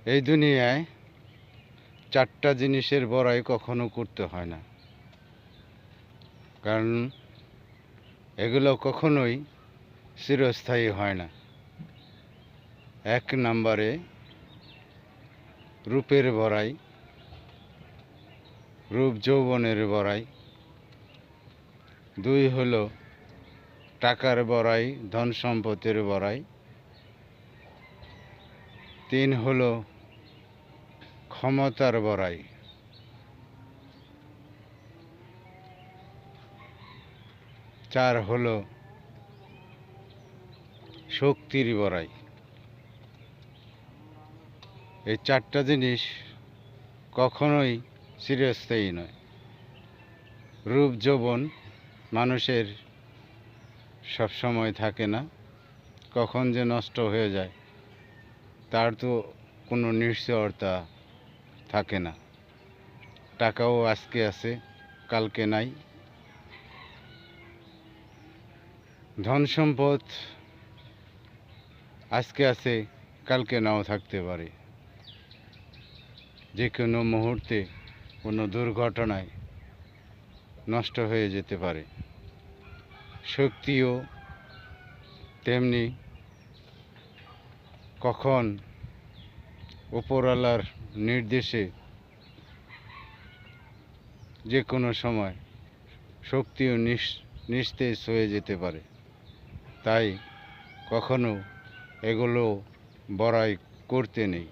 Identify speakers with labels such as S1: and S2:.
S1: এই দুনিয়ায় চারটা জিনিসের বড়াই কখনো করতে হয় না, কারণ এগুলো কখনোই চিরস্থায়ী হয় না। এক নম্বরে রূপের বড়াই, রূপ যৌবনের বড়াই। দুই হলো টাকার বড়াই, ধন সম্পদের বড়াই। তিন হলো ক্ষমতার বড়াই। চার হলো শক্তির বড়াই। এই চারটা জিনিস কখনোই চিরস্থায়ী নয়। রূপ যৌবন মানুষের সব সময় থাকে না, কখন যে নষ্ট হয়ে যায় তার তো কোনো নিশ্চয়তা থাকে না। টাকাও আজকে আছে, কালকে নাই। ধন সম্পদ আজকে আছে, কালকে নাও থাকতে পারে। যে কোনো মুহূর্তে কোনো দুর্ঘটনায় নষ্ট হয়ে যেতে পারে। শক্তিও তেমনি, কখন উপরওয়ালার নির্দেশে যে কোনো সময় শক্তিও নিস্তেজ হয়ে যেতে পারে। তাই কখনো এগুলো বড়াই করতে নেই।